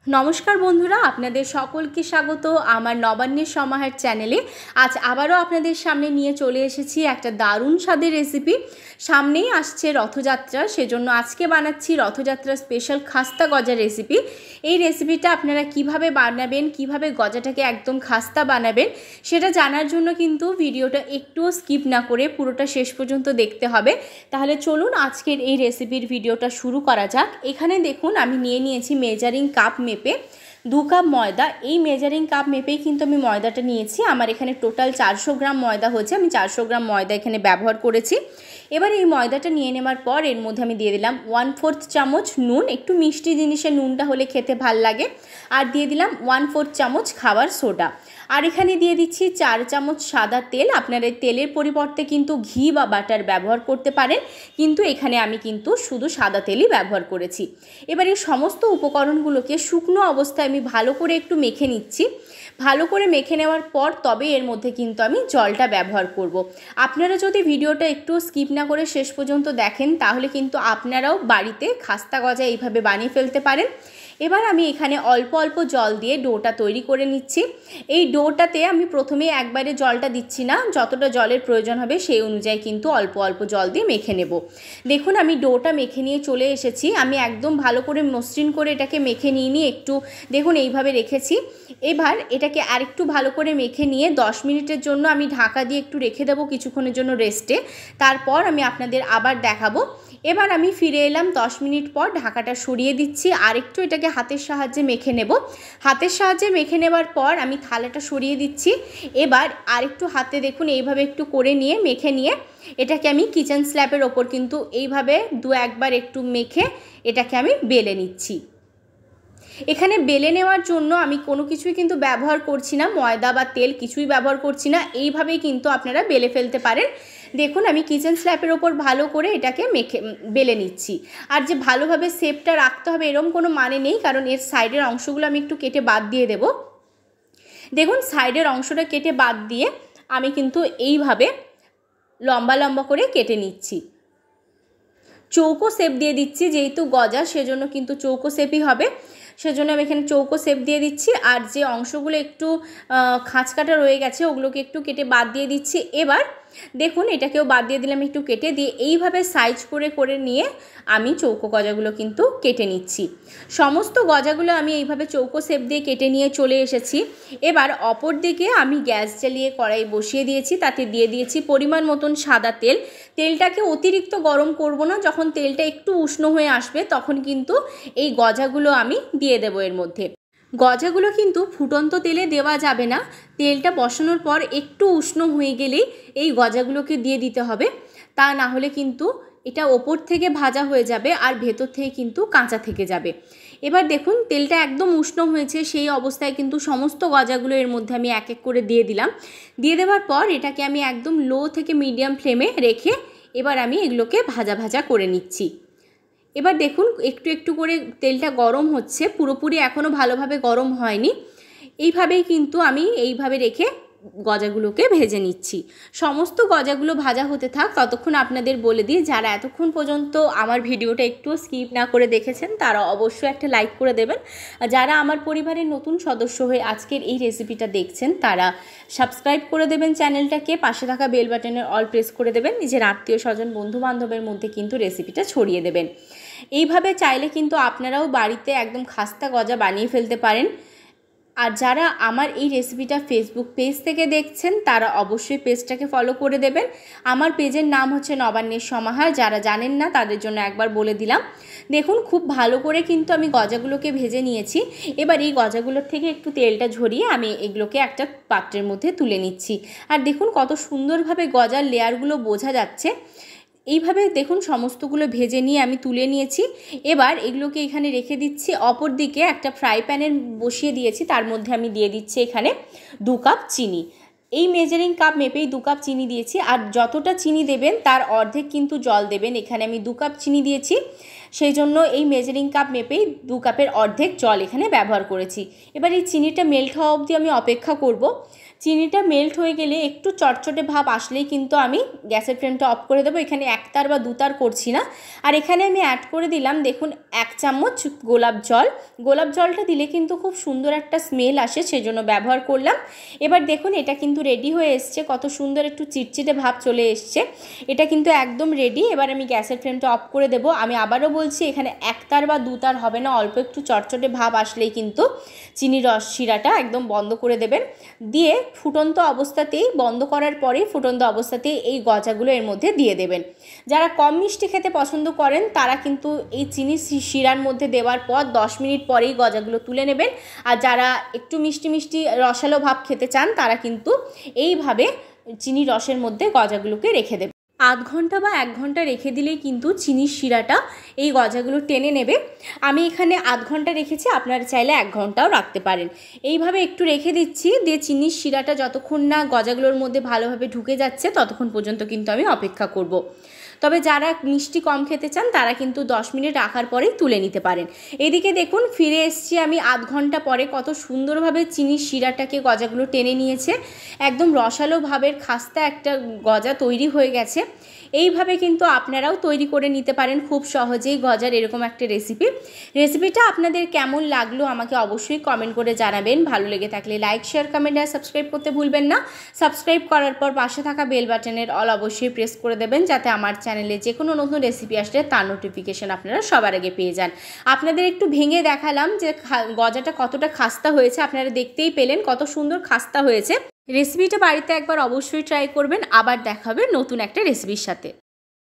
নমস্কার বন্ধুরা, আপনাদের সকলকে স্বাগত আমার নবান্নের সমাহার চ্যানেলে। আজ আবারও আপনাদের সামনে নিয়ে চলে এসেছি একটা দারুণ স্বাদের রেসিপি। সামনেই আসছে রথযাত্রা, সেজন্য আজকে বানাচ্ছি রথযাত্রা স্পেশাল খাস্তা গজা রেসিপি। এই রেসিপিটা আপনারা কিভাবে বানাবেন, কিভাবে গজাটাকে একদম খাস্তা বানাবেন, সেটা জানার জন্য কিন্তু ভিডিওটা একটুও স্কিপ না করে পুরোটা শেষ পর্যন্ত দেখতে হবে। তাহলে চলুন আজকের এই রেসিপির ভিডিওটা শুরু করা যাক। এখানে দেখুন আমি নিয়ে নিয়েছি মেজারিং কাপ মেপে 2 কাপ ময়দা। এই মেজারিং কাপ মেপেই কিন্তু আমি ময়দাটা নিয়েছি। আমার এখানে টোটাল 400 গ্রাম ময়দা হয়েছে। আমি 400 গ্রাম ময়দা এখানে ব্যবহার করেছি। এবার এই ময়দাটা নিয়ে নেওয়ার পর এর মধ্যে আমি দিয়ে দিলাম 1/4 চামচ নুন। একটু মিষ্টি জিনিসের নুনটা হলে খেতে ভাল লাগে। আর দিয়ে দিলাম 1/4 চামচ খাবার সোডা। আর এখানে দিয়ে দিচ্ছি 4 চামচ সাদা তেল। আপনারা তেলের পরিবর্তে কিন্তু ঘি বা বাটার ব্যবহার করতে পারেন, কিন্তু এখানে আমি কিন্তু শুধু সাদা তেলই ব্যবহার করেছি। এবার এই সমস্ত উপকরণগুলোকে শুকনো অবস্থায় আমি ভালো করে একটু মেখে নিচ্ছি। ভালো করে মেখে নেওয়ার পর তবে এর মধ্যে কিন্তু আমি জলটা ব্যবহার করব। আপনারা যদি ভিডিওটা একটু স্কিপ না করে শেষ পর্যন্ত দেখেন, তাহলে কিন্তু আপনারাও বাড়িতে খাস্তা গজা এইভাবে বানিয়ে ফেলতে পারেন। এবার আমি এখানে অল্প অল্প জল দিয়ে ডোটা তৈরি করে নিচ্ছি। এই ডোটাতে আমি প্রথমে একবারে জলটা দিচ্ছি না, যতটা জলের প্রয়োজন হবে সেই অনুযায়ী কিন্তু অল্প অল্প জল দিয়ে মেখে নেব। দেখুন আমি ডোটা মেখে নিয়ে চলে এসেছি। আমি একদম ভালো করে মসৃণ করে এটাকে মেখে নিয়ে একটু দেখুন এইভাবে রেখেছি। এবার এটাকে আরেকটু ভালো করে মেখে নিয়ে 10 মিনিটের জন্য আমি ঢাকা দিয়ে একটু রেখে দেবো কিছুক্ষণের জন্য রেস্টে। তারপর আমি আপনাদের আবার দেখাবো। এবার আমি ফিরে এলাম 10 মিনিট পর। ঢাকাটা সরিয়ে দিচ্ছি, আর একটু এটাকে হাতের সাহায্যে মেখে নেব। হাতের সাহায্যে মেখে নেবার পর আমি থালাটা সরিয়ে দিচ্ছি। এবার আরেকটু হাতে দেখুন এইভাবে একটু করে নিয়ে মেখে নিয়ে এটাকে আমি কিচেন স্ল্যাবের ওপর কিন্তু এইভাবে 2-1 বার একটু মেখে এটাকে আমি বেলে নিচ্ছি। এখানে বেলে নেওয়ার জন্য আমি কোনো কিছুই কিন্তু ব্যবহার করছি না, ময়দা বা তেল কিছুই ব্যবহার করছি না। এইভাবেই কিন্তু আপনারা বেলে ফেলতে পারেন। দেখুন আমি কিচেন স্ল্যাবের ওপর ভালো করে এটাকে বেলে নিচ্ছি। আর যে ভালোভাবে শেপটা রাখতে হবে এরকম কোনো মানে নেই, কারণ এর সাইডের অংশগুলো আমি একটু কেটে বাদ দিয়ে দেব। দেখুন সাইডের অংশটা কেটে বাদ দিয়ে আমি কিন্তু এইভাবে লম্বা লম্বা করে কেটে নিচ্ছি। চৌকো শেপ দিয়ে দিচ্ছি, যেহেতু গজা সেজন্য কিন্তু চৌকো শেপই হবে। সেজন্য আমি এখানে চৌকো শেপ দিয়ে দিচ্ছি। আর যে অংশগুলো একটু খাঁজ কাটা রয়ে গেছে ওগুলোকে একটু কেটে বাদ দিয়ে দিচ্ছি। এবার দেখুন এটাকেও বাদ দিয়ে দিলাম একটু কেটে দিয়ে। এইভাবে সাইজ করে করে নিয়ে আমি চৌকো গজাগুলো কিন্তু কেটে নিচ্ছি। সমস্ত গজাগুলো আমি এইভাবে চৌকো শেপ দিয়ে কেটে নিয়ে চলে এসেছি। এবার অপর দিকে আমি গ্যাস জ্বালিয়ে কড়াই বসিয়ে দিয়েছি। তাতে দিয়ে দিয়েছি পরিমাণ মতন সাদা তেল। তেলটাকে অতিরিক্ত গরম করব না, যখন তেলটা একটু উষ্ণ হয়ে আসবে তখন কিন্তু এই গজাগুলো আমি দিয়ে দেবো এর মধ্যে। গজাগুলো কিন্তু ফুটন্ত তেলে দেওয়া যাবে না, তেলটা বসানোর পর একটু উষ্ণ হয়ে গেলেই এই গজাগুলোকে দিয়ে দিতে হবে। তা না হলে কিন্তু এটা ওপর থেকে ভাজা হয়ে যাবে আর ভেতর থেকে কিন্তু কাঁচা থেকে যাবে। এবার দেখুন তেলটা একদম উষ্ণ হয়েছে, সেই অবস্থায় কিন্তু সমস্ত গজাগুলো এর মধ্যে আমি এক এক করে দিয়ে দিলাম। দিয়ে দেওয়ার পর এটাকে আমি একদম লো থেকে মিডিয়াম ফ্লেমে রেখে এবার আমি এগুলোকে ভাজা ভাজা করে নিচ্ছি। এবার দেখুন একটু একটু করে তেলটা গরম হচ্ছে, পুরোপুরি এখনও ভালোভাবে গরম হয়নি। এইভাবেই কিন্তু আমি এইভাবে রেখে গজাগুলোকে ভেজে নিচ্ছি। সমস্ত গজাগুলো ভাজা হতে থাক, ততক্ষণ আপনাদের বলে দিই যারা এতক্ষণ পর্যন্ত আমার ভিডিওটা একটু স্কিপ না করে দেখেছেন তারা অবশ্যই একটা লাইক করে দেবেন। যারা আমার পরিবারের নতুন সদস্য হয়ে আজকের এই রেসিপিটা দেখছেন তারা সাবস্ক্রাইব করে দেবেন চ্যানেলটাকে, পাশে থাকা বেল বাটনের অল প্রেস করে দেবেন। নিজের আত্মীয় স্বজন বন্ধু বান্ধবের মধ্যে কিন্তু রেসিপিটা ছড়িয়ে দেবেন। এইভাবে চাইলে কিন্তু আপনারাও বাড়িতে একদম খাস্তা গজা বানিয়ে ফেলতে পারেন। আর যারা আমার এই রেসিপিটা ফেসবুক পেজ থেকে দেখছেন তারা অবশ্যই পেজটাকে ফলো করে দেবেন। আমার পেজের নাম হচ্ছে নবান্নের সমাহার। যারা জানেন না তাদের জন্য একবার বলে দিলাম। দেখুন খুব ভালো করে কিন্তু আমি গজাগুলোকে ভেজে নিয়েছি। এবার এই গজাগুলোর থেকে একটু তেলটা ঝরিয়ে আমি এগুলোকে একটা পাত্রের মধ্যে তুলে নিচ্ছি। আর দেখুন কত সুন্দরভাবে গজার লেয়ারগুলো বোঝা যাচ্ছে। এইভাবে দেখুন সমস্তগুলো ভেজে নিয়ে আমি তুলে নিয়েছি। এবার এগুলোকে এখানে রেখে দিচ্ছি। অপর দিকে একটা ফ্রাই প্যানের বসিয়ে দিয়েছি, তার মধ্যে আমি দিয়ে দিচ্ছি এখানে 2 কাপ চিনি। এই মেজারিং কাপ মেপেই 2 কাপ চিনি দিয়েছি। আর যতটা চিনি দেবেন তার অর্ধেক কিন্তু জল দেবেন। এখানে আমি 2 কাপ চিনি দিয়েছি। সেই জন্য এই মেজারিং কাপ মেপেই 2 কাপের অর্ধেক জল এখানে ব্যবহার করেছি। এবার এই চিনিটা মেল্ট হওয়া অবধি আমি অপেক্ষা করব। চিনিটা মেল্ট হয়ে গেলে একটু চটচটে ভাব আসলেই কিন্তু আমি গ্যাসের ফ্লেমটা অফ করে দেবো। এখানে 1 তার বা 2 তার করছি না। আর এখানে আমি অ্যাড করে দিলাম দেখুন 1 চামচ গোলাপ জল। গোলাপ জলটা দিলে কিন্তু খুব সুন্দর একটা স্মেল আসে, সেজন্য ব্যবহার করলাম। এবার দেখুন এটা কিন্তু রেডি হয়ে এসছে, কত সুন্দর একটু চিটচিটে ভাব চলে এসছে। এটা কিন্তু একদম রেডি। এবার আমি গ্যাসের ফ্লেমটা অফ করে দেবো। আমি আবারও বলছি এখানে 1 তার বা 2 তার হবে না, অল্প একটু চটচটে ভাব আসলেই কিন্তু চিনি রস শিরাটা একদম বন্ধ করে দেবেন। দিয়ে ফুটন্ত অবস্থাতেই, বন্ধ করার পরেই ফুটন্ত অবস্থাতেই এই গজাগুলো এর মধ্যে দিয়ে দেবেন। যারা কম মিষ্টি খেতে পছন্দ করেন তারা কিন্তু এই চিনি শিরার মধ্যে দেওয়ার পর 10 মিনিট পরেই গজাগুলো তুলে নেবেন। আর যারা একটু মিষ্টি মিষ্টি রসালো ভাব খেতে চান তারা কিন্তু এইভাবে চিনি রসের মধ্যে গজাগুলোকে রেখে দেবেন। আধ ঘন্টা বা 1 ঘন্টা রেখে দিলেই কিন্তু চিনির শিরাটা এই গজাগুলো টেনে নেবে। আমি এখানে আধ ঘন্টা রেখেছি, আপনারা চাইলে 1 ঘন্টাও রাখতে পারেন। এইভাবে একটু রেখে দিচ্ছি, দিয়ে চিনির শিরাটা যতক্ষণ না গজাগুলোর মধ্যে ভালোভাবে ঢুকে যাচ্ছে ততক্ষণ পর্যন্ত কিন্তু আমি অপেক্ষা করব। তবে যারা মিষ্টি কম খেতে চান তারা কিন্তু 10 মিনিট রাখার পরেই তুলে নিতে পারেন। এদিকে দেখুন ফিরে এসেছি আমি আধ ঘন্টা পরে, কত সুন্দরভাবে চিনির শিরাটাকে গজাগুলো টেনে নিয়েছে। একদম রসালো ভাবের খাস্তা একটা গজা তৈরি হয়ে গেছে। এইভাবে কিন্তু আপনারাও তৈরি করে নিতে পারেন খুব সহজেই গজার এরকম একটা রেসিপিটা আপনাদের কেমন লাগলো আমাকে অবশ্যই কমেন্ট করে জানাবেন। ভালো লেগে থাকলে লাইক, শেয়ার, কমেন্ট আর সাবস্ক্রাইব করতে ভুলবেন না। সাবস্ক্রাইব করার পর পাশে থাকা বেল বাটনের অল অবশ্যই প্রেস করে দেবেন, যাতে আমার চ্যানেলে যে কোনো নতুন রেসিপি আসলে তার নোটিফিকেশন আপনারা সবার আগে পেয়ে যান। আপনাদের একটু ভেঙে দেখালাম যে গজাটা কতটা খাস্তা হয়েছে, আপনারা দেখতেই পেলেন কত সুন্দর খাস্তা হয়েছে। রেসিপিটা বাড়িতে একবার অবশ্যই ট্রাই করবেন। আবার দেখা হবে নতুন একটা রেসিপির সাথে।